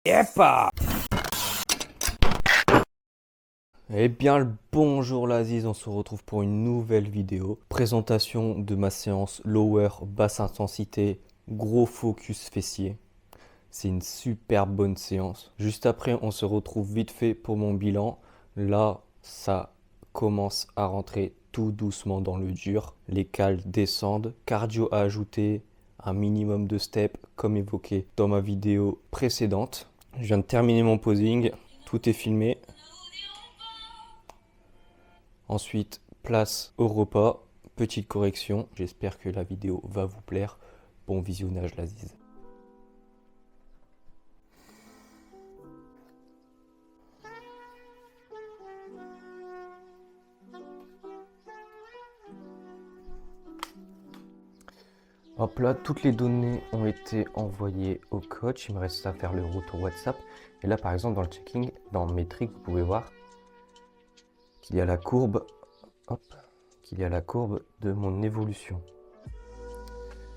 Yepa. Eh bien le bonjour l'Aziz, on se retrouve pour une nouvelle vidéo. Présentation de ma séance lower basse intensité, gros focus fessier. C'est une super bonne séance. Juste après, on se retrouve vite fait pour mon bilan. Là, ça commence à rentrer tout doucement dans le dur. Les cales descendent. Cardio à ajouter, un minimum de steps comme évoqué dans ma vidéo précédente. Je viens de terminer mon posing. Tout est filmé. Ensuite, place au repas. Petite correction. J'espère que la vidéo va vous plaire. Bon visionnage l'Aziz. Hop là, toutes les données ont été envoyées au coach. Il me reste à faire le retour WhatsApp. Et là, par exemple, dans le checking, dans métrique, vous pouvez voir qu'il y a la courbe, hop, qu'il y a la courbe de mon évolution.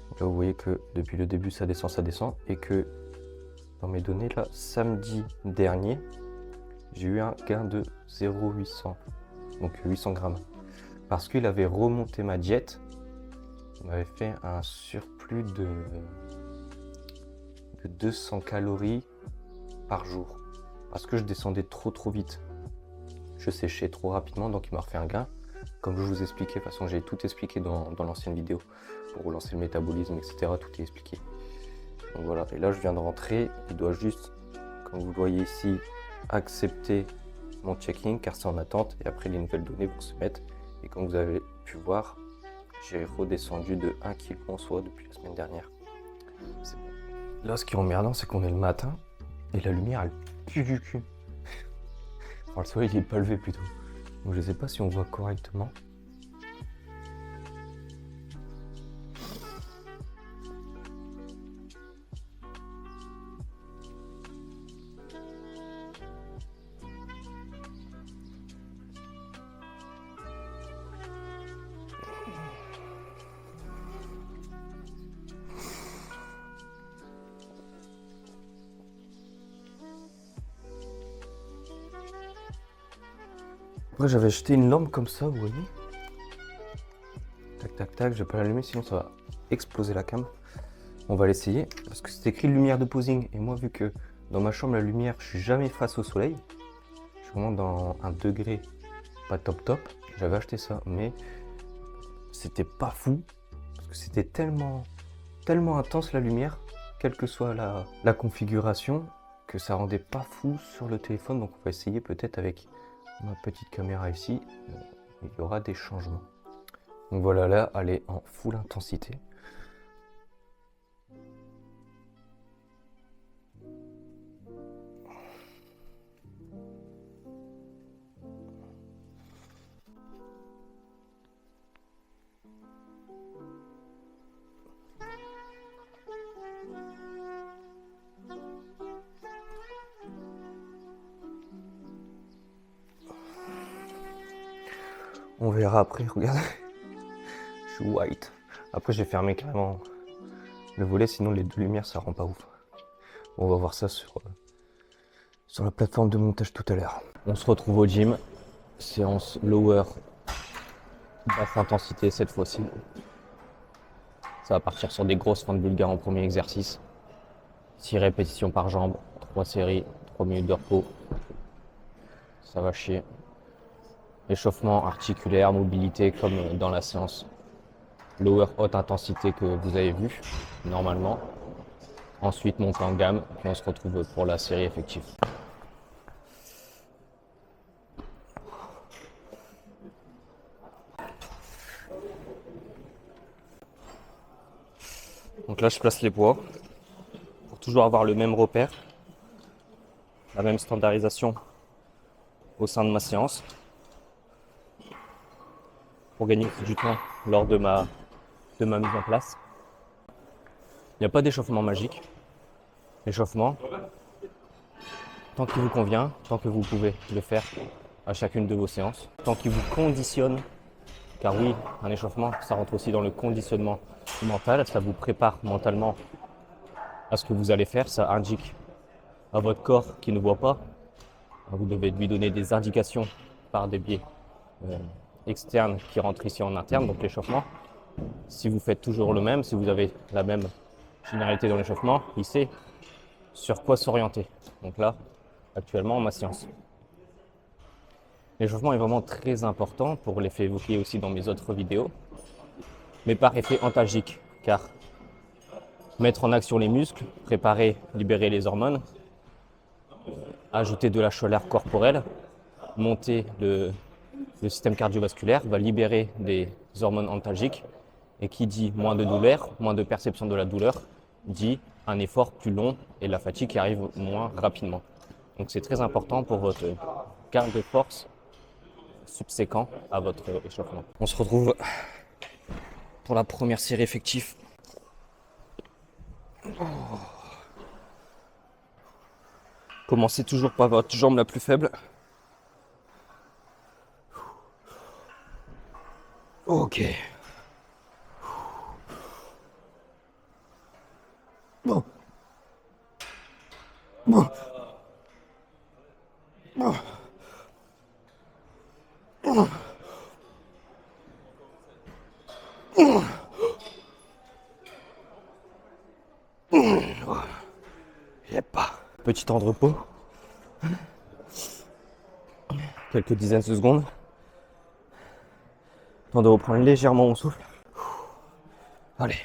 Donc là, vous voyez que depuis le début, ça descend, et que dans mes données, là, samedi dernier, j'ai eu un gain de 0,800, donc 800 grammes. Parce qu'il avait remonté ma diète. On m'avait fait un surplus de 200 calories par jour. Parce que je descendais trop vite. Je séchais trop rapidement, donc il m'a refait un gain. Comme je vous expliquais, de toute façon j'ai tout expliqué dans l'ancienne vidéo. Pour relancer le métabolisme, etc. Tout est expliqué. Donc voilà, et là je viens de rentrer. Il doit juste, comme vous le voyez ici, accepter mon checking car c'est en attente. Et après les nouvelles données vont se mettre. Et comme vous avez pu voir, j'ai redescendu de 1 kg en soi depuis la semaine dernière. Bon. Là, ce qui est emmerdant, c'est qu'on est le matin et la lumière, elle pue du cul. Enfin, le soleil, il est pas levé plutôt. Donc, je sais pas si on voit correctement. Après, j'avais acheté une lampe comme ça, vous voyez. Tac, tac, tac, je vais pas l'allumer, sinon ça va exploser la cam. On va l'essayer, parce que c'est écrit lumière de posing. Et moi, vu que dans ma chambre, la lumière, je suis jamais face au soleil. Je suis vraiment dans un degré pas top. J'avais acheté ça, mais c'était pas fou. Parce que c'était tellement intense la lumière, quelle que soit la configuration, que ça rendait pas fou sur le téléphone. Donc on va essayer peut-être avec ma petite caméra ici, il y aura des changements. Donc voilà, là, elle est en full intensité. On verra après, regardez. Je suis white. Après, j'ai fermé carrément le volet, sinon les deux lumières, ça rend pas ouf. On va voir ça sur la plateforme de montage tout à l'heure. On se retrouve au gym. Séance lower, basse intensité cette fois-ci. Ça va partir sur des grosses fentes bulgares en premier exercice. 6 répétitions par jambe, 3 séries, 3 minutes de repos. Ça va chier. Échauffement articulaire, mobilité comme dans la séance lower haute intensité que vous avez vu normalement. Ensuite monter en gamme, puis on se retrouve pour la série effective. Donc là je place les poids pour toujours avoir le même repère, la même standardisation au sein de ma séance, pour gagner du temps lors de ma mise en place. Il n'y a pas d'échauffement magique. L'échauffement, tant qu'il vous convient, tant que vous pouvez le faire à chacune de vos séances, tant qu'il vous conditionne Car oui, un échauffement, ça rentre aussi dans le conditionnement mental. Ça vous prépare mentalement à ce que vous allez faire. Ça indique à votre corps qui ne voit pas. Vous devez lui donner des indications par des biais externes qui rentrent ici en interne, donc l'échauffement. Si vous faites toujours le même, si vous avez la même généralité dans l'échauffement, il sait sur quoi s'orienter. Donc là, actuellement, ma séance. L'échauffement est vraiment très important pour l'effet évoqué aussi dans mes autres vidéos, mais par effet antalgique, car mettre en action les muscles, préparer, libérer les hormones, ajouter de la chaleur corporelle, monter le système cardiovasculaire, va libérer des hormones antalgiques. Et qui dit moins de douleur, moins de perception de la douleur, dit un effort plus long et la fatigue qui arrive moins rapidement. Donc c'est très important pour votre gain de force subséquent à votre échauffement. On se retrouve pour la première série effective. Commencez toujours par votre jambe la plus faible. Ok. Bon. Bon. Bon. Bon. Petit temps de repos. Quelques dizaines de secondes. Temps de reprendre légèrement mon souffle. Allez.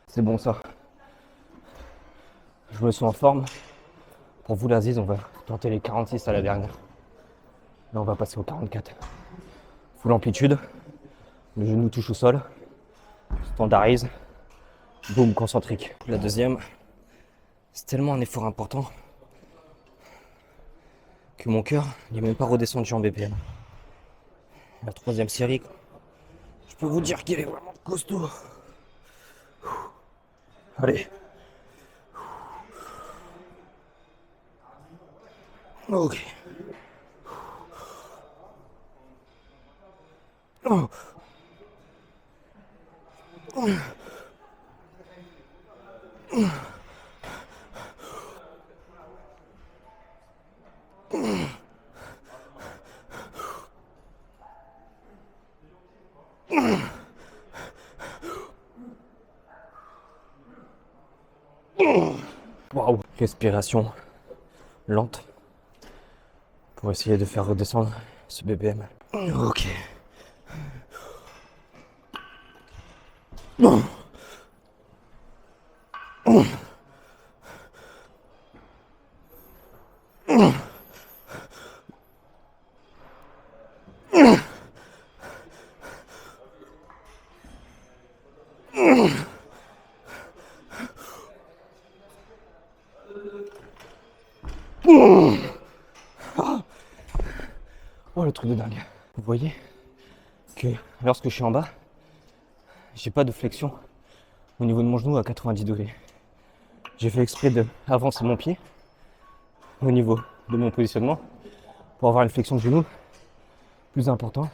C'est bon ça. Je me sens en forme. Pour vous l'Aziz, on va tenter les 46 à la dernière. Là on va passer au 44. Full amplitude. Le genou touche au sol. Standardise. Boum, concentrique. La deuxième, c'est tellement un effort important que mon cœur n'est même pas redescendu en BPM. La troisième série, je peux vous dire qu'il est vraiment costaud. Allez. Ok. Oh. Waouh. Respiration lente pour essayer de faire redescendre ce BPM. Ok. Oh le truc de dingue. Vous voyez que lorsque je suis en bas, j'ai pas de flexion au niveau de mon genou à 90 degrés. J'ai fait exprès de avancer mon pied au niveau de mon positionnement pour avoir une flexion de genou plus importante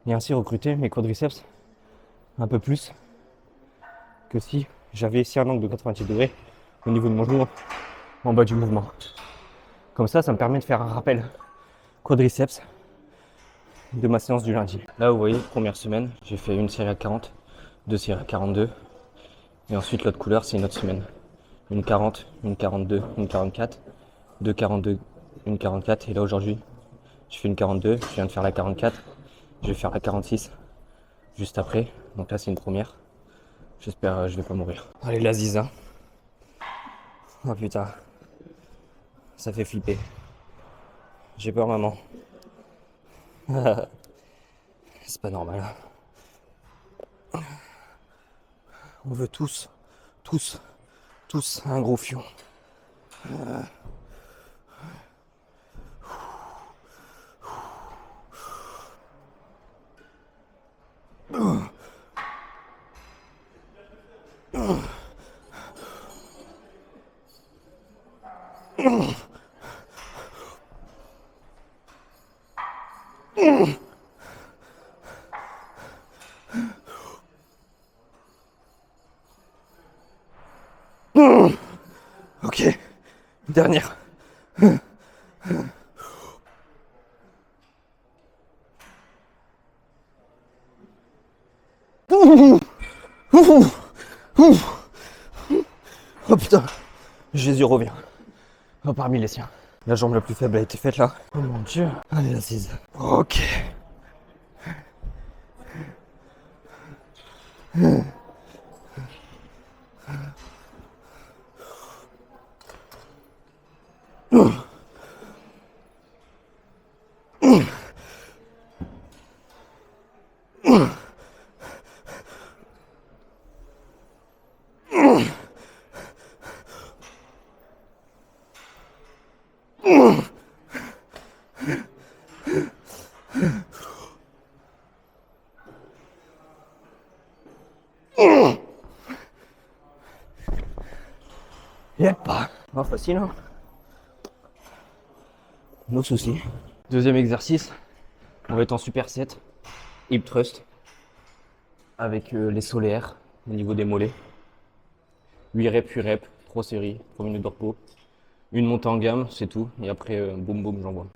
et ainsi recruter mes quadriceps un peu plus que si j'avais ici un angle de 90 degrés au niveau de mon genou en bas du mouvement. Comme ça me permet de faire un rappel quadriceps de ma séance du lundi. Là vous voyez, première semaine, j'ai fait une série à 40, deux séries à 42 et ensuite l'autre couleur c'est une autre semaine. Une 40, une 42, une 44, deux 42, une 44 et là aujourd'hui je fais une 42, je viens de faire la 44, je vais faire la 46 juste après, donc là c'est une première. J'espère je vais pas mourir. Allez la ziza. Oh putain, ça fait flipper. J'ai peur maman. C'est pas normal. On veut tous un gros fion. Ok, dernière. Oh putain, Jésus revient. Oh, parmi les siens. La jambe la plus faible a été faite là. Oh mon dieu. Allez, assise. Ok. Yep. Oh, facile, hein. No soucis. Deuxième exercice, on va être en superset, hip thrust, avec les solaires au niveau des mollets. 8 reps, 8 reps, 3 séries, 3 minutes de repos. Une montée en gamme, c'est tout. Et après, boum boum, j'envoie.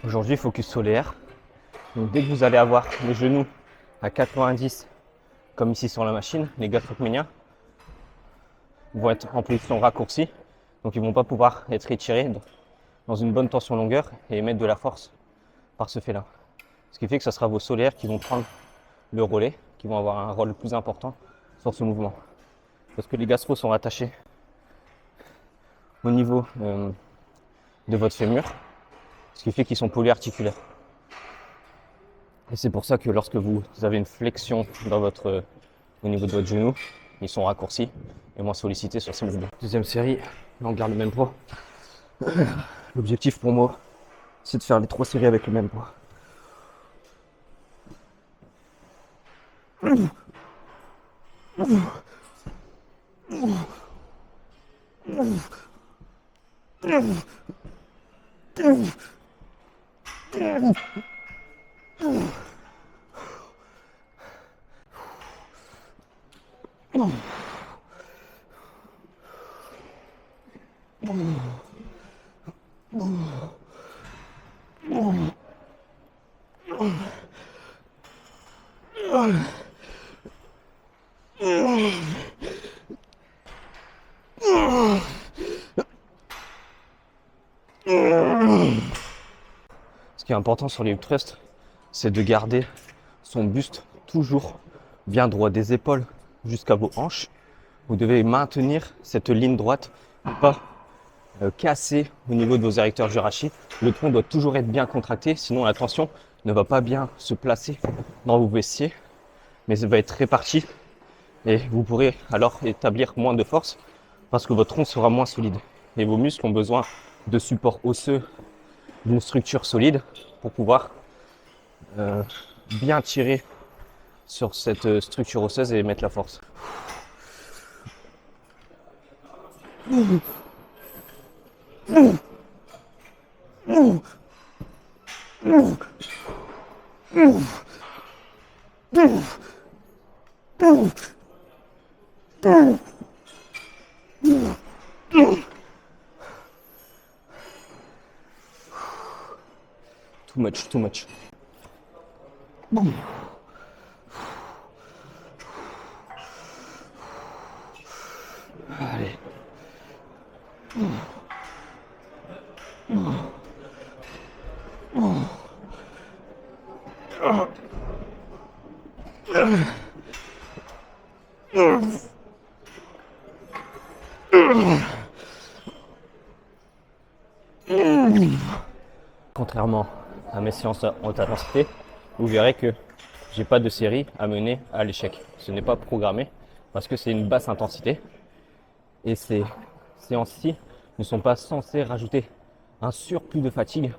Aujourd'hui, focus solaire. Donc dès que vous allez avoir les genoux à 90, comme ici sur la machine, les gastrocnémiens vont être en position raccourcie. Donc ils ne vont pas pouvoir être étirés dans une bonne tension longueur et émettre de la force par ce fait-là. Ce qui fait que ce sera vos solaires qui vont prendre le relais, qui vont avoir un rôle plus important sur ce mouvement. Parce que les gastros sont rattachés au niveau de votre fémur, ce qui fait qu'ils sont polyarticulaires. Et c'est pour ça que lorsque vous avez une flexion au niveau de votre genou, ils sont raccourcis et moins sollicités sur ces mouvements. Deuxième série, là on garde le même poids. L'objectif pour moi, c'est de faire les 3 séries avec le même poids. Ce qui est important sur les hip thrusts, c'est de garder son buste toujours bien droit des épaules jusqu'à vos hanches. Vous devez maintenir cette ligne droite, pas casser au niveau de vos érecteurs jurassiques. Le tronc doit toujours être bien contracté, sinon la tension ne va pas bien se placer dans vos fessiers, mais ça va être réparti et vous pourrez alors établir moins de force parce que votre tronc sera moins solide. Et vos muscles ont besoin de support osseux d'une structure solide pour pouvoir bien tirer sur cette structure osseuse et mettre la force. Too much, too much. Allez. Contrairement à mes séances à haute intensité, vous verrez que j'ai pas de série à mener à l'échec. Ce n'est pas programmé parce que c'est une basse intensité et ces séances-ci ne sont pas censées rajouter un surplus de fatigue.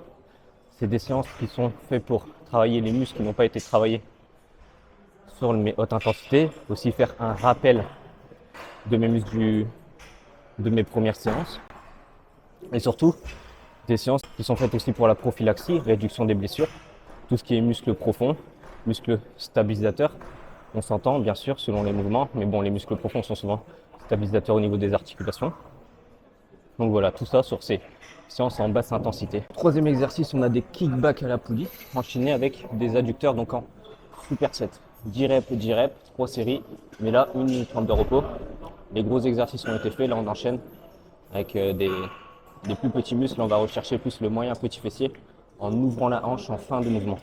C'est des séances qui sont faites pour travailler les muscles qui n'ont pas été travaillés sur mes hautes intensités, aussi faire un rappel de mes muscles de mes premières séances et surtout des séances qui sont faites aussi pour la prophylaxie, réduction des blessures, tout ce qui est muscles profonds, muscles stabilisateurs. On s'entend bien sûr selon les mouvements, mais bon, les muscles profonds sont souvent stabilisateurs au niveau des articulations. Donc voilà, tout ça sur ces séances en basse intensité. Troisième exercice, on a des kickbacks à la poulie, enchaînés avec des adducteurs, donc en superset. 10 reps, 10 reps, 3 séries, mais là, 1 minute 30 de repos. Les gros exercices ont été faits, là on enchaîne avec des plus petits muscles. On va rechercher plus le moyen petit fessier en ouvrant la hanche en fin de mouvement.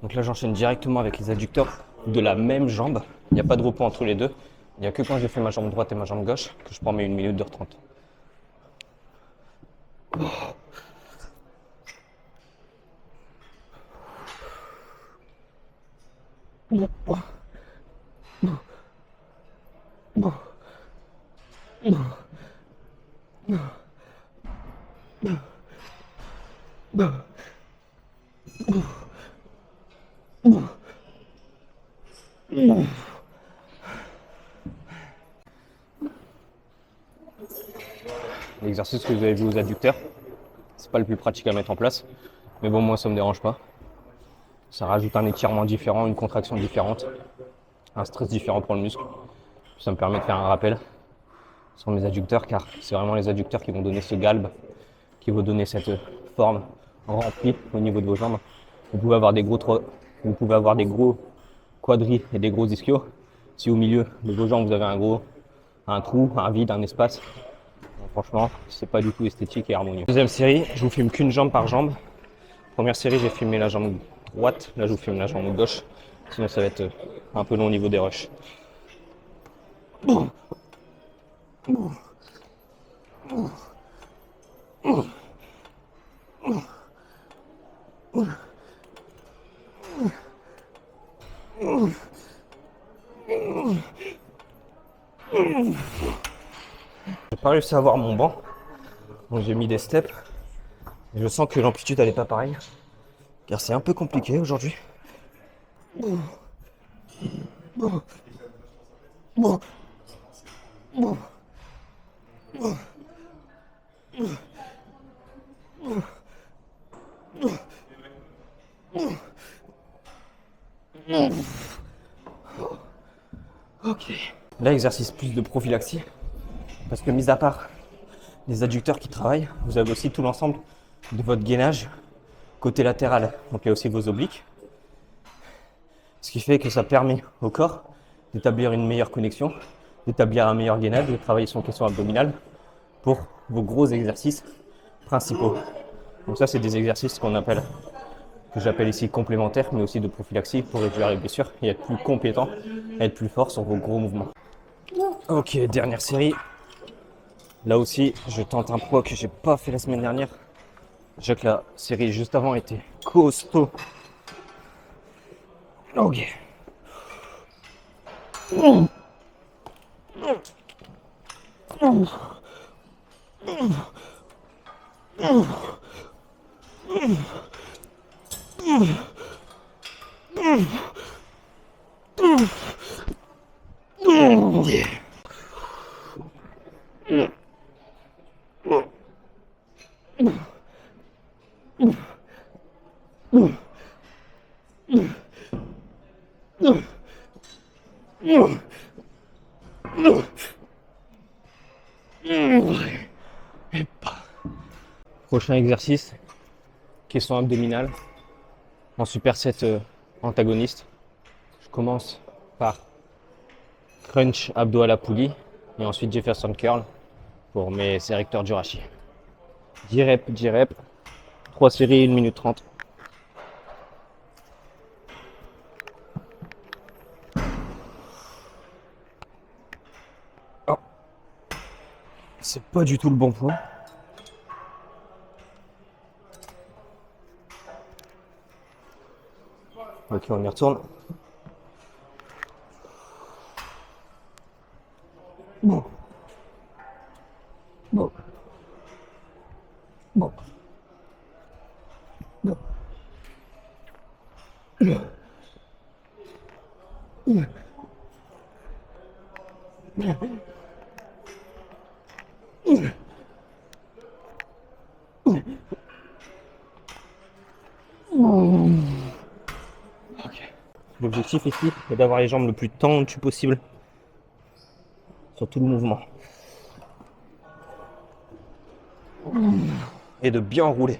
Donc là j'enchaîne directement avec les adducteurs de la même jambe. Il n'y a pas de repos entre les deux. Il n'y a que quand j'ai fait ma jambe droite et ma jambe gauche que je prends mes 1 minute de 30. L'exercice que vous avez vu aux adducteurs, c'est pas le plus pratique à mettre en place, mais bon, moi ça me dérange pas. Ça rajoute un étirement différent, une contraction différente, un stress différent pour le muscle. Ça me permet de faire un rappel sur mes adducteurs, car c'est vraiment les adducteurs qui vont donner ce galbe, qui vont donner cette forme remplie au niveau de vos jambes. Vous pouvez avoir des gros quadris et des gros ischios. Si au milieu de vos jambes vous avez un trou, un vide, un espace, donc franchement, c'est pas du tout esthétique et harmonieux. Deuxième série, je vous filme qu'une jambe par jambe. Première série, j'ai filmé la jambe droite. Là, je vous filme la jambe gauche. Sinon, ça va être un peu long au niveau des rushs. J'ai pas réussi à avoir mon banc, donc j'ai mis des steps. Et je sens que l'amplitude elle est pas pareille, car c'est un peu compliqué aujourd'hui. Ok. Là, exercice plus de prophylaxie, parce que mis à part les adducteurs qui travaillent, vous avez aussi tout l'ensemble de votre gainage côté latéral. Donc il y a aussi vos obliques, ce qui fait que ça permet au corps d'établir une meilleure connexion, d'établir un meilleur gainage, de travailler son question abdominale pour vos gros exercices principaux. Donc ça, c'est des exercices que j'appelle ici complémentaires, mais aussi de prophylaxie pour réduire les blessures et être plus compétent, être plus fort sur vos gros mouvements. Ok, dernière série. Là aussi, je tente un poids que j'ai pas fait la semaine dernière. Je sais que la série juste avant était costaud. Ok. Prochain exercice, caisson abdominale en superset antagoniste. Je commence par crunch abdos à la poulie et ensuite Jefferson curl pour mes érecteurs du rachis. 10 reps, 3 séries, 1 minute 30. Oh. C'est pas du tout le bon point. Ok, on y retourne. Bon. Bon. Bon. Bon. L'objectif ici est d'avoir les jambes le plus tendues possible sur tout le mouvement. Et de bien rouler.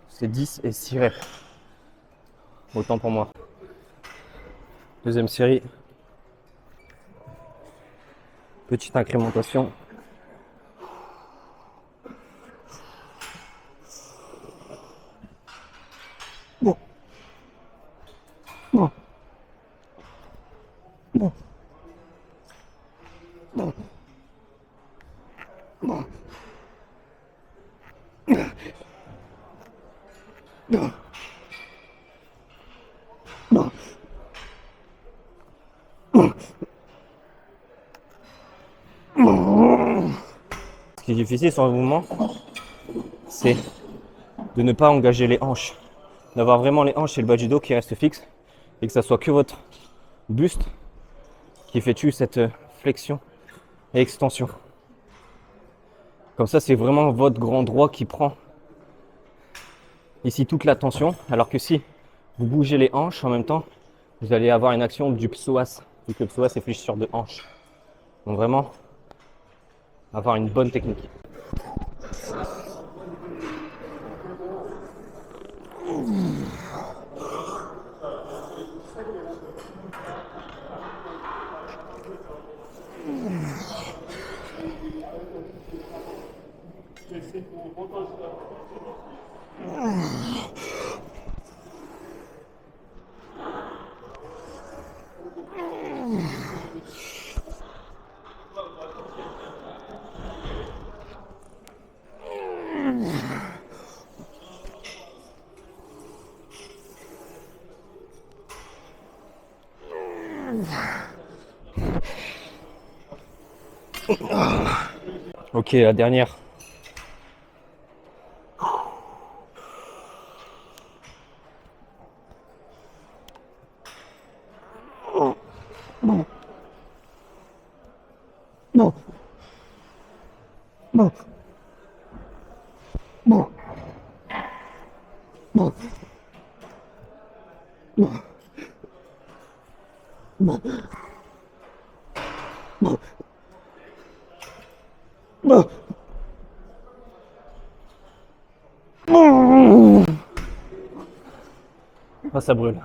C'est 10 et 6 reps. Autant pour moi. Deuxième série. Petite incrémentation. Bon. Bon. Bon. Bon. Bon. Non. Non. Ce qui est difficile sur le mouvement, c'est de ne pas engager les hanches. D'avoir vraiment les hanches et le bas du dos qui restent fixes et que ça soit que votre buste qui effectue cette flexion et extension. Comme ça, c'est vraiment votre grand droit qui prend ici toute la tension, alors que si vous bougez les hanches en même temps, vous allez avoir une action du psoas, vu que le psoas est fléchi sur deux hanches. Donc vraiment, avoir une bonne technique. Ok, la dernière. Non. Non. Non. Non. Non. Non. Non. Non. Non. Ah, ça brûle.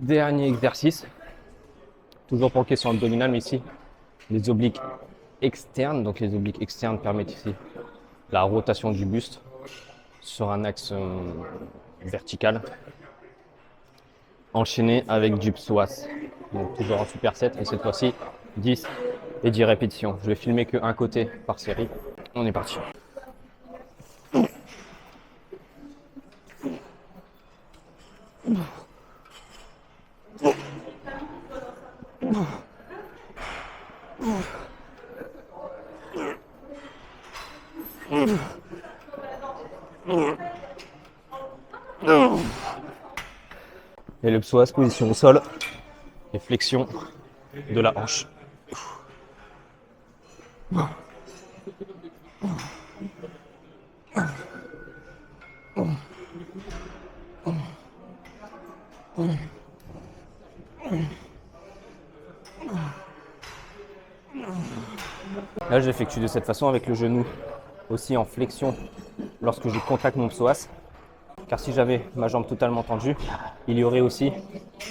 Dernier exercice, toujours pour le caisson abdominal, mais ici, les obliques externes. Donc les obliques externes permettent ici la rotation du buste sur un axe vertical, enchaîné avec du psoas. Donc toujours en superset, et cette fois-ci 10 et 10 répétitions. Je vais filmer que un côté par série. On est parti. Et le psoas, position au sol, et flexion de la hanche. Là, j'effectue de cette façon avec le genou aussi en flexion lorsque je contracte mon psoas. Car si j'avais ma jambe totalement tendue, il y aurait aussi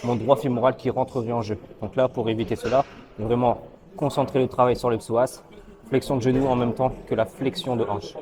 mon droit fémoral qui rentrerait en jeu. Donc là, pour éviter cela, vraiment concentrer le travail sur le psoas, flexion de genou en même temps que la flexion de hanche.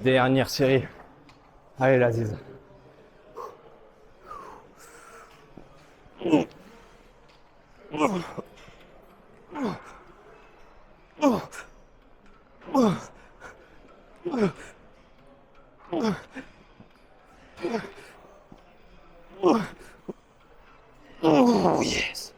Dernière série. Allez, l'Aziz. Oh yes.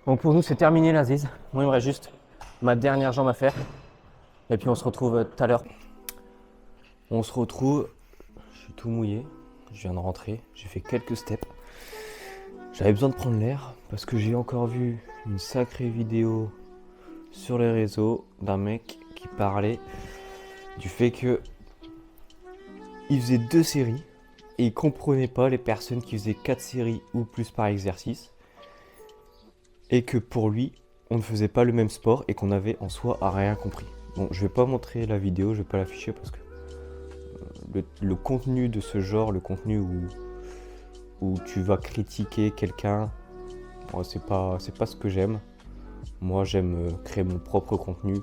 Donc pour nous c'est terminé l'Aziz. Moi il me reste juste ma dernière jambe à faire. Et puis on se retrouve tout à l'heure. On se retrouve. Je suis tout mouillé. Je viens de rentrer. J'ai fait quelques steps. J'avais besoin de prendre l'air parce que j'ai encore vu une sacrée vidéo sur les réseaux d'un mec qui parlait du fait que il faisait 2 séries et il comprenait pas les personnes qui faisaient 4 séries ou plus par exercice et que pour lui on ne faisait pas le même sport et qu'on avait en soi à rien compris. Bon, je vais pas montrer la vidéo, je vais pas l'afficher parce que le contenu de ce genre, le contenu où tu vas critiquer quelqu'un, c'est pas ce que j'aime. Moi j'aime créer mon propre contenu,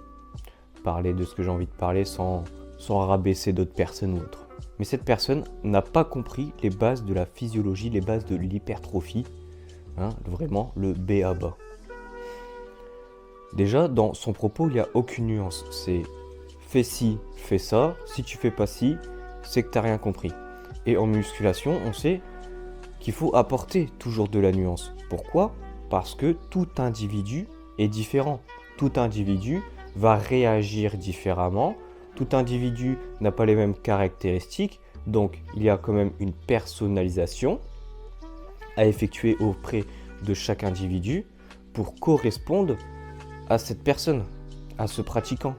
parler de ce que j'ai envie de parler sans rabaisser d'autres personnes ou autres. Mais cette personne n'a pas compris les bases de la physiologie, les bases de l'hypertrophie, hein, vraiment le B.A.-ba. Déjà dans son propos il n'y a aucune nuance, c'est fais ci, fais ça, si tu fais pas ci, c'est que tu n'as rien compris. Et en musculation on sait qu'il faut apporter toujours de la nuance. Pourquoi ? Parce que tout individu est différent. Tout individu va réagir différemment. Tout individu n'a pas les mêmes caractéristiques. Donc, il y a quand même une personnalisation à effectuer auprès de chaque individu pour correspondre à cette personne, à ce pratiquant.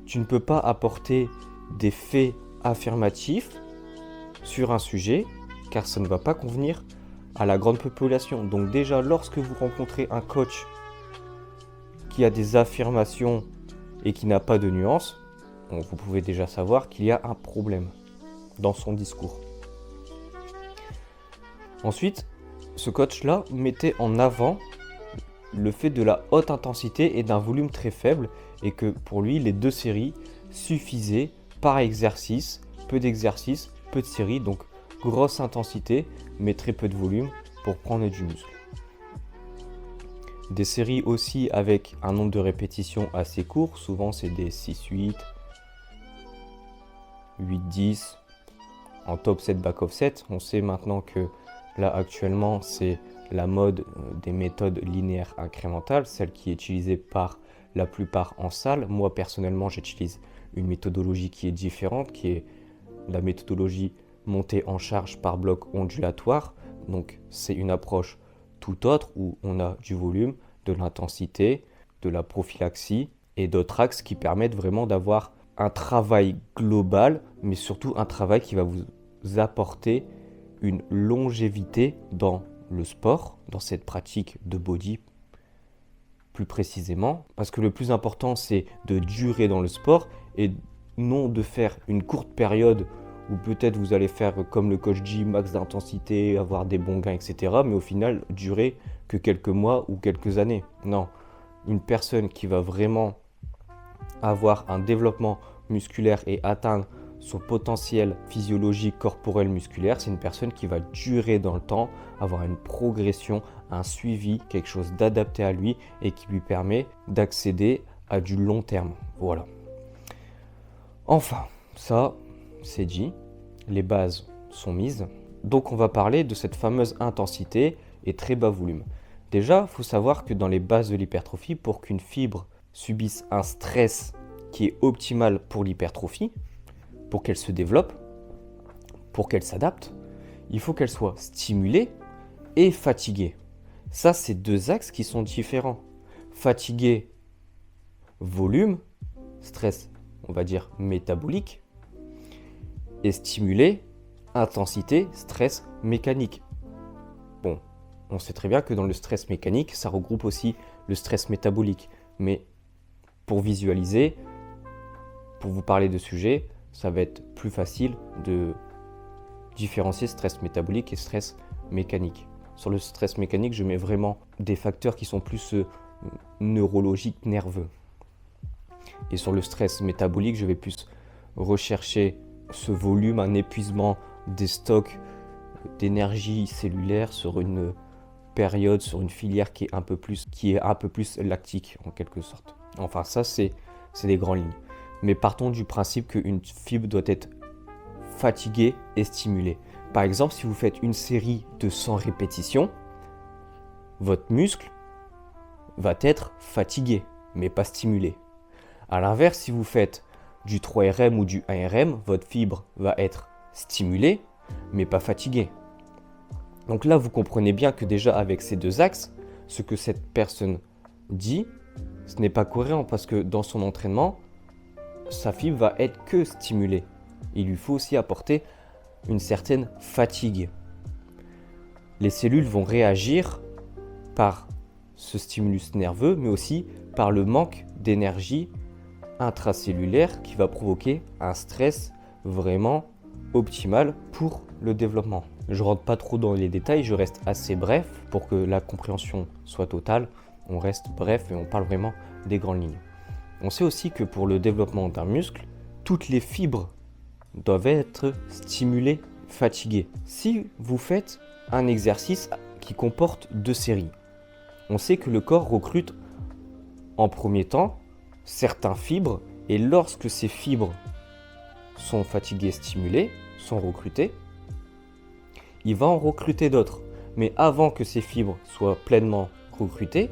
Tu ne peux pas apporter des faits affirmatifs sur un sujet car ça ne va pas convenir à la grande population. Donc déjà, lorsque vous rencontrez un coach qui a des affirmations et qui n'a pas de nuances, vous pouvez déjà savoir qu'il y a un problème dans son discours. Ensuite, ce coach-là mettait en avant le fait de la haute intensité et d'un volume très faible et que pour lui, les 2 séries suffisaient par exercice, peu d'exercices, peu de séries, donc grosse intensité mais très peu de volume pour prendre du muscle. Des séries aussi avec un nombre de répétitions assez court, souvent c'est des 6-8, 8-10, en top 7, back off 7. On sait maintenant que là actuellement c'est la mode des méthodes linéaires incrémentales, celle qui est utilisée par la plupart en salle. Moi personnellement j'utilise une méthodologie qui est différente, qui est la méthodologie montée en charge par bloc ondulatoire. Donc c'est une approche tout autre où on a du volume, de l'intensité, de la prophylaxie et d'autres axes qui permettent vraiment d'avoir un travail global, mais surtout un travail qui va vous apporter une longévité dans le sport, dans cette pratique de body plus précisément. Parce que le plus important, c'est de durer dans le sport et non de faire une courte période où peut-être vous allez faire comme le coach dit, max d'intensité, avoir des bons gains, etc. Mais au final, durer que quelques mois ou quelques années. Non, une personne qui va vraiment avoir un développement musculaire et atteindre son potentiel physiologique, corporel, musculaire, c'est une personne qui va durer dans le temps, avoir une progression, un suivi, quelque chose d'adapté à lui et qui lui permet d'accéder à du long terme. Voilà. Enfin, ça, c'est dit, les bases sont mises. Donc on va parler de cette fameuse intensité et très bas volume. Déjà, il faut savoir que dans les bases de l'hypertrophie, pour qu'une fibre subisse un stress qui est optimal pour l'hypertrophie, pour qu'elle se développe, pour qu'elle s'adapte, il faut qu'elle soit stimulée et fatiguée. Ça, c'est 2 axes qui sont différents. Fatigué, volume, stress, on va dire métabolique, et stimulé, intensité, stress mécanique. Bon, on sait très bien que dans le stress mécanique, ça regroupe aussi le stress métabolique. Mais pour visualiser, pour vous parler de sujet, ça va être plus facile de différencier stress métabolique et stress mécanique. Sur le stress mécanique, je mets vraiment des facteurs qui sont plus neurologiques, nerveux. Et sur le stress métabolique, je vais plus rechercher ce volume, un épuisement des stocks d'énergie cellulaire sur une période, sur une filière qui est un peu plus lactique en quelque sorte. Enfin ça c'est des grandes lignes. Mais partons du principe qu'une fibre doit être fatiguée et stimulée. Par exemple, si vous faites une série de 100 répétitions, votre muscle va être fatigué, mais pas stimulé. A l'inverse, si vous faites du 3RM ou du 1RM, votre fibre va être stimulée, mais pas fatiguée. Donc là, vous comprenez bien que déjà avec ces 2 axes, ce que cette personne dit, ce n'est pas cohérent parce que dans son entraînement, sa fibre va être que stimulée. Il lui faut aussi apporter une certaine fatigue. Les cellules vont réagir par ce stimulus nerveux, mais aussi par le manque d'énergie intracellulaire qui va provoquer un stress vraiment optimal pour le développement. Je ne rentre pas trop dans les détails, je reste assez bref pour que la compréhension soit totale. On reste bref et on parle vraiment des grandes lignes. On sait aussi que pour le développement d'un muscle, toutes les fibres doivent être stimulées, fatiguées. Si vous faites un exercice qui comporte 2 séries, on sait que le corps recrute en premier temps certaines fibres et lorsque ces fibres sont fatiguées, stimulées, sont recrutées, il va en recruter d'autres. Mais avant que ces fibres soient pleinement recrutées,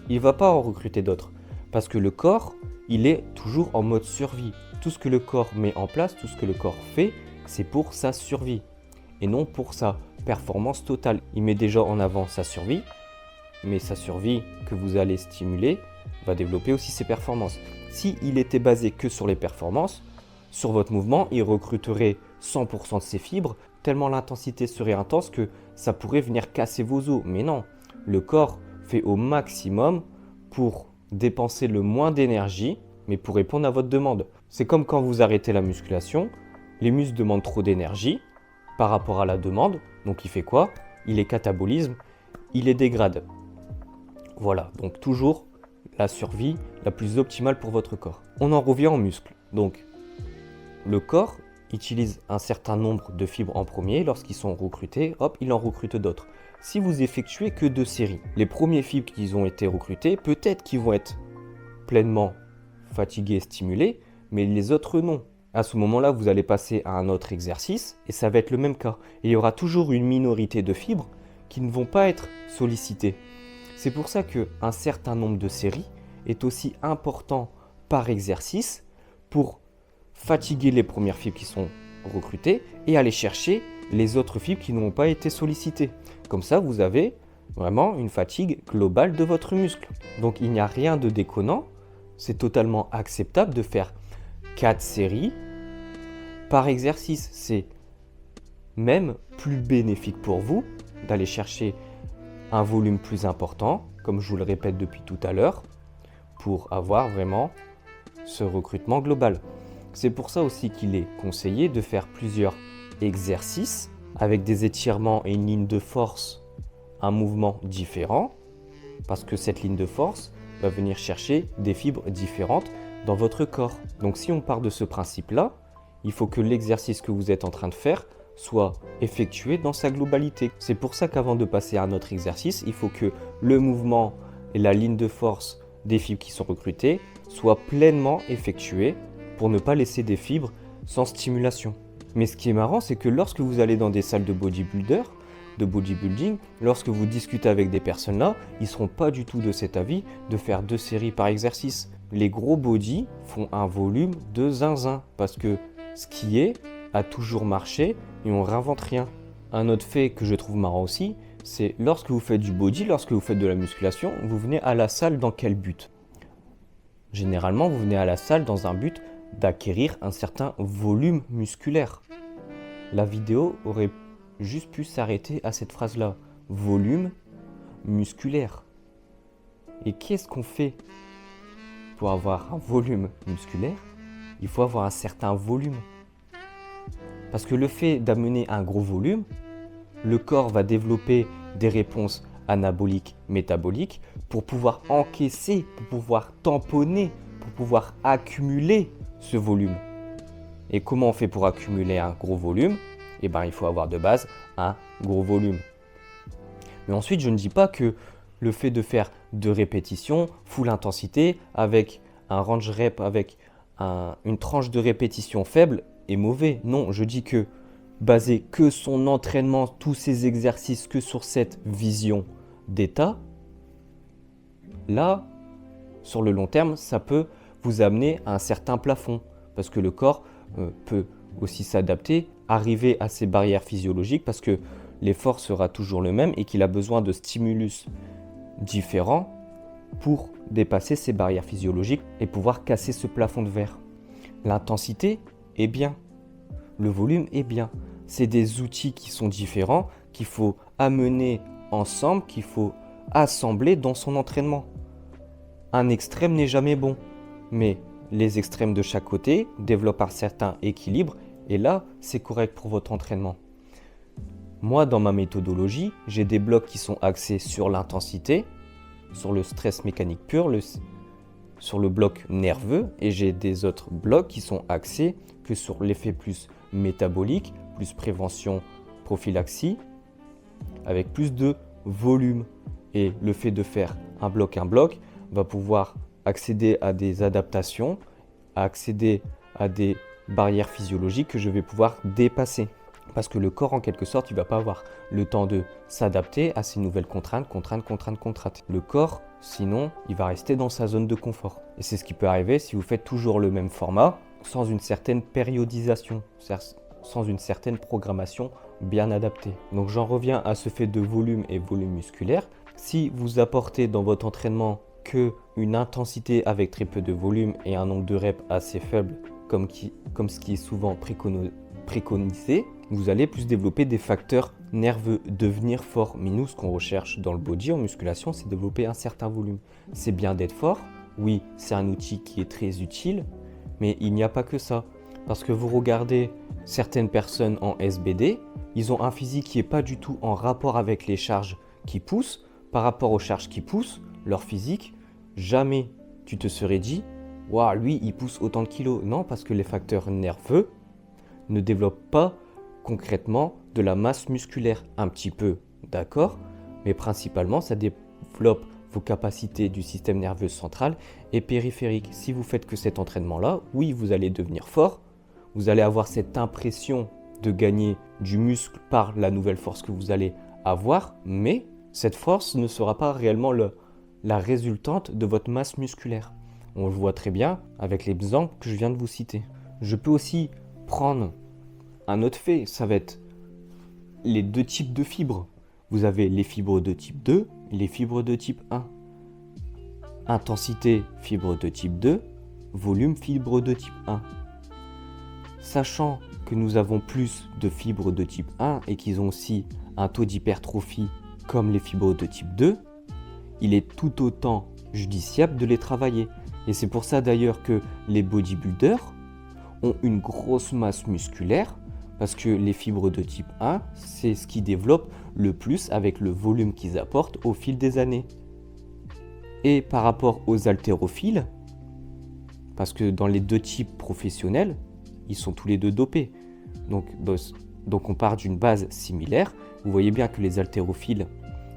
il ne va pas en recruter d'autres. Parce que le corps, il est toujours en mode survie. Tout ce que le corps met en place, tout ce que le corps fait, c'est pour sa survie et non pour sa performance totale. Il met déjà en avant sa survie, mais sa survie que vous allez stimuler va développer aussi ses performances. S'il était basé que sur les performances, sur votre mouvement, il recruterait 100% de ses fibres, tellement l'intensité serait intense que ça pourrait venir casser vos os. Mais non, le corps fait au maximum pour dépenser le moins d'énergie, mais pour répondre à votre demande. C'est comme quand vous arrêtez la musculation, les muscles demandent trop d'énergie par rapport à la demande, donc il fait quoi? Il les catabolise, il les dégrade. Voilà, donc toujours la survie la plus optimale pour votre corps. On en revient aux muscles. Donc, le corps utilise un certain nombre de fibres en premier. Lorsqu'ils sont recrutés, hop, il en recrute d'autres. Si vous effectuez que 2 séries, les premiers fibres qui ont été recrutés, peut-être qu'ils vont être pleinement fatigués, stimulés, mais les autres non. À ce moment-là, vous allez passer à un autre exercice et ça va être le même cas. Et il y aura toujours une minorité de fibres qui ne vont pas être sollicitées. C'est pour ça qu'un certain nombre de séries est aussi important par exercice pour fatiguer les premières fibres qui sont recrutées et aller chercher les autres fibres qui n'ont pas été sollicitées. Comme ça, vous avez vraiment une fatigue globale de votre muscle. Donc il n'y a rien de déconnant, c'est totalement acceptable de faire 4 séries par exercice. C'est même plus bénéfique pour vous d'aller chercher un volume plus important, comme je vous le répète depuis tout à l'heure, pour avoir vraiment ce recrutement global. C'est pour ça aussi qu'il est conseillé de faire plusieurs exercices avec des étirements et une ligne de force, un mouvement différent, parce que cette ligne de force va venir chercher des fibres différentes dans votre corps. Donc si on part de ce principe-là, il faut que l'exercice que vous êtes en train de faire soit effectué dans sa globalité. C'est pour ça qu'avant de passer à un autre exercice, il faut que le mouvement et la ligne de force des fibres qui sont recrutées soient pleinement effectués pour ne pas laisser des fibres sans stimulation. Mais ce qui est marrant, c'est que lorsque vous allez dans des salles de bodybuilding, lorsque vous discutez avec des personnes là, ils ne seront pas du tout de cet avis de faire 2 séries par exercice. Les gros body font un volume de zinzin parce que ce qui est a toujours marché et on ne réinvente rien. Un autre fait que je trouve marrant aussi, c'est lorsque vous faites du body, lorsque vous faites de la musculation, vous venez à la salle dans quel but? Généralement, vous venez à la salle dans un but d'acquérir un certain volume musculaire. La vidéo aurait juste pu s'arrêter à cette phrase-là, volume musculaire. Et qu'est-ce qu'on fait pour avoir un volume musculaire? Il faut avoir un certain volume. Parce que le fait d'amener un gros volume, le corps va développer des réponses anaboliques, métaboliques pour pouvoir encaisser, pour pouvoir tamponner, pour pouvoir accumuler ce volume. Et comment on fait pour accumuler un gros volume? Eh bien, il faut avoir de base un gros volume. Mais ensuite, je ne dis pas que le fait de faire 2 répétitions, full intensité, avec un range rep, avec une tranche de répétition faible, est mauvais. Non, je dis que baser que son entraînement, tous ses exercices, que sur cette vision d'état, là, sur le long terme, ça peut vous amener à un certain plafond. Parce que le corps peut aussi s'adapter, arriver à ses barrières physiologiques, parce que l'effort sera toujours le même et qu'il a besoin de stimulus différents pour dépasser ses barrières physiologiques et pouvoir casser ce plafond de verre. L'intensité est bien, le volume est bien. C'est des outils qui sont différents, qu'il faut amener ensemble, qu'il faut assembler dans son entraînement. Un extrême n'est jamais bon, mais les extrêmes de chaque côté développent un certain équilibre et là, c'est correct pour votre entraînement. Moi, dans ma méthodologie, j'ai des blocs qui sont axés sur l'intensité, sur le stress mécanique pur, sur le bloc nerveux, et j'ai des autres blocs qui sont axés que sur l'effet plus métabolique, plus prévention, prophylaxie, avec plus de volume. Et le fait de faire un bloc va pouvoir accéder à des adaptations, accéder à des barrières physiologiques que je vais pouvoir dépasser. Parce que le corps, en quelque sorte, il ne va pas avoir le temps de s'adapter à ces nouvelles contraintes. Le corps, sinon, il va rester dans sa zone de confort. Et c'est ce qui peut arriver si vous faites toujours le même format, sans une certaine périodisation, sans une certaine programmation bien adaptée. Donc j'en reviens à ce fait de volume et volume musculaire. Si vous apportez dans votre entraînement que une intensité avec très peu de volume et un nombre de reps assez faible, comme ce qui est souvent préconisé, vous allez plus développer des facteurs nerveux, devenir fort. Mais nous, ce qu'on recherche dans le body, en musculation, c'est développer un certain volume. C'est bien d'être fort, oui, c'est un outil qui est très utile, mais il n'y a pas que ça. Parce que vous regardez certaines personnes en SBD, ils ont un physique qui n'est pas du tout en rapport avec les charges qui poussent. Par rapport aux charges qui poussent, leur physique, jamais tu te serais dit « Waouh, lui, il pousse autant de kilos ». Non, parce que les facteurs nerveux ne développent pas concrètement de la masse musculaire. Un petit peu, d'accord, mais principalement, ça développe vos capacités du système nerveux central et périphérique. Si vous faites que cet entraînement-là, oui, vous allez devenir fort, vous allez avoir cette impression de gagner du muscle par la nouvelle force que vous allez avoir, mais cette force ne sera pas réellement la résultante de votre masse musculaire. On le voit très bien avec l'exemple que je viens de vous citer. Je peux aussi prendre un autre fait, ça va être les deux types de fibres. Vous avez les fibres de type 2 et les fibres de type 1. Intensité, fibre de type 2, volume, fibre de type 1. Sachant que nous avons plus de fibres de type 1 et qu'ils ont aussi un taux d'hypertrophie comme les fibres de type 2, il est tout autant judiciable de les travailler. Et c'est pour ça d'ailleurs que les bodybuilders ont une grosse masse musculaire, parce que les fibres de type 1, c'est ce qui développe le plus avec le volume qu'ils apportent au fil des années. Et par rapport aux haltérophiles, parce que dans les deux types professionnels, ils sont tous les deux dopés. Donc on part d'une base similaire. Vous voyez bien que les haltérophiles,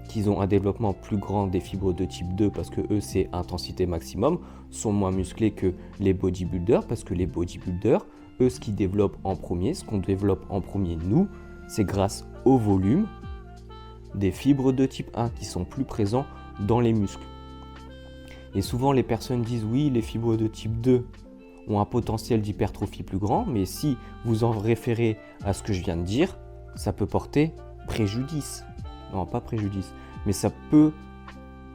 qui ont un développement plus grand des fibres de type 2 parce que eux c'est intensité maximum, sont moins musclés que les bodybuilders parce que les bodybuilders, eux ce qu'ils développent en premier, ce qu'on développe en premier nous, c'est grâce au volume des fibres de type 1 qui sont plus présents dans les muscles. Et souvent les personnes disent oui, les fibres de type 2 ont un potentiel d'hypertrophie plus grand, mais si vous en référez à ce que je viens de dire, ça peut porter préjudice. Non, pas préjudice, mais ça peut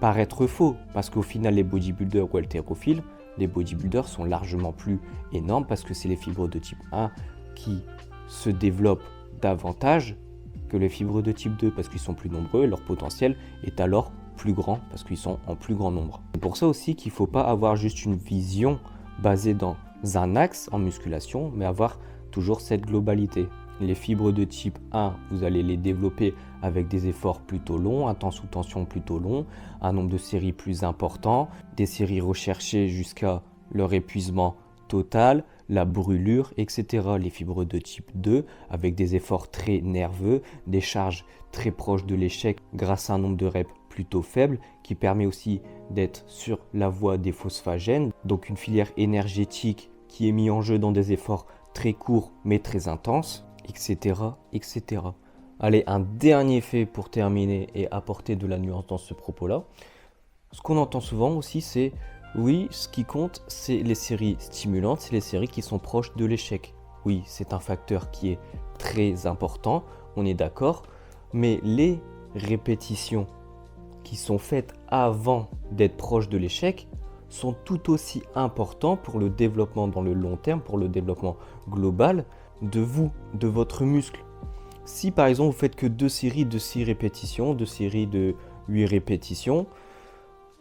paraître faux, parce qu'au final, les bodybuilders ou haltérophiles, les bodybuilders sont largement plus énormes parce que c'est les fibres de type 1 qui se développent davantage que les fibres de type 2 parce qu'ils sont plus nombreux et leur potentiel est alors plus grand parce qu'ils sont en plus grand nombre. C'est pour ça aussi qu'il ne faut pas avoir juste une vision basée dans un axe en musculation, mais avoir toujours cette globalité. Les fibres de type 1, vous allez les développer avec des efforts plutôt longs, un temps sous tension plutôt long, un nombre de séries plus important, des séries recherchées jusqu'à leur épuisement total, la brûlure, etc. Les fibres de type 2 avec des efforts très nerveux, des charges très proches de l'échec grâce à un nombre de reps plutôt faible qui permet aussi d'être sur la voie des phosphagènes, donc une filière énergétique qui est mise en jeu dans des efforts très courts mais très intenses, etc., etc. Allez, un dernier fait pour terminer et apporter de la nuance dans ce propos-là. Ce qu'on entend souvent aussi, c'est oui, ce qui compte, c'est les séries stimulantes, c'est les séries qui sont proches de l'échec. Oui, c'est un facteur qui est très important, on est d'accord, mais les répétitions qui sont faites avant d'être proches de l'échec sont tout aussi importants pour le développement dans le long terme, pour le développement global de vous, de votre muscle. Si par exemple vous faites que 2 séries de 6 répétitions, 2 séries de 8 répétitions,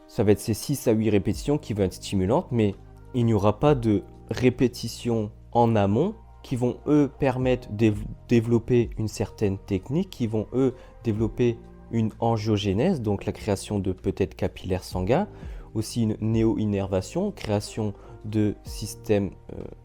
ça va être ces 6 à 8 répétitions qui vont être stimulantes, mais il n'y aura pas de répétitions en amont qui vont eux permettre de développer une certaine technique, qui vont eux développer une angiogénèse, donc la création de peut-être capillaires sanguins, aussi une néo-innervation, création de systèmes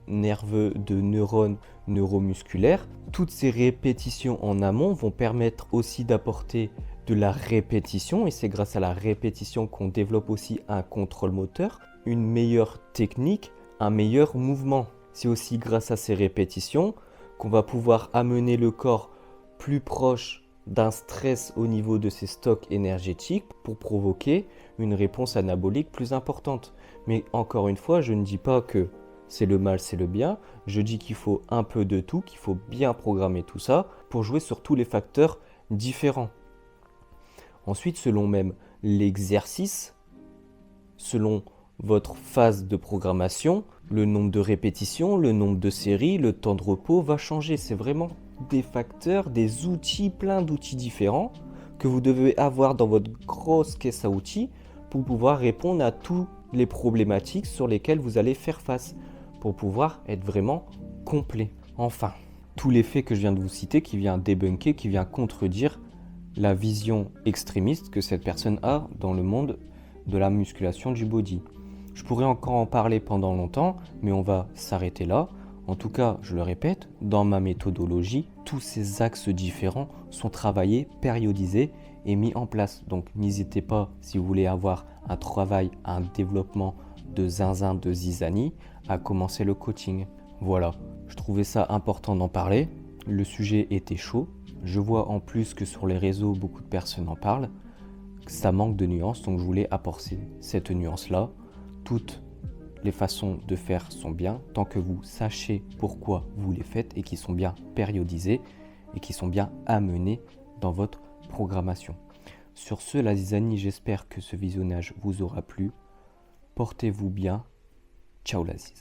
nerveux, de neurones neuromusculaires. Toutes ces répétitions en amont vont permettre aussi d'apporter de la répétition et c'est grâce à la répétition qu'on développe aussi un contrôle moteur, une meilleure technique, un meilleur mouvement. C'est aussi grâce à ces répétitions qu'on va pouvoir amener le corps plus proche d'un stress au niveau de ses stocks énergétiques pour provoquer une réponse anabolique plus importante. Mais encore une fois, je ne dis pas que c'est le mal, c'est le bien. Je dis qu'il faut un peu de tout, qu'il faut bien programmer tout ça pour jouer sur tous les facteurs différents. Ensuite, selon même l'exercice, selon votre phase de programmation, le nombre de répétitions, le nombre de séries, le temps de repos va changer. C'est vraiment des facteurs, des outils, plein d'outils différents que vous devez avoir dans votre grosse caisse à outils pour pouvoir répondre à toutes les problématiques sur lesquelles vous allez faire face, pour pouvoir être vraiment complet. Enfin, tous les faits que je viens de vous citer, qui vient débunker, qui vient contredire la vision extrémiste que cette personne a dans le monde de la musculation du body. Je pourrais encore en parler pendant longtemps, mais on va s'arrêter là. En tout cas, je le répète, dans ma méthodologie, tous ces axes différents sont travaillés, périodisés et mis en place. Donc n'hésitez pas, si vous voulez avoir un travail, un développement de zinzin, de zizanie, à commencer le coaching. Voilà, je trouvais ça important d'en parler. Le sujet était chaud. Je vois en plus que sur les réseaux, beaucoup de personnes en parlent. Ça manque de nuances, donc je voulais apporter cette nuance-là. Toutes les façons de faire sont bien, tant que vous sachez pourquoi vous les faites et qui sont bien périodisées et qui sont bien amenées dans votre programmation. Sur ce, la zizanie, j'espère que ce visionnage vous aura plu. Portez-vous bien. Ciao la ziz.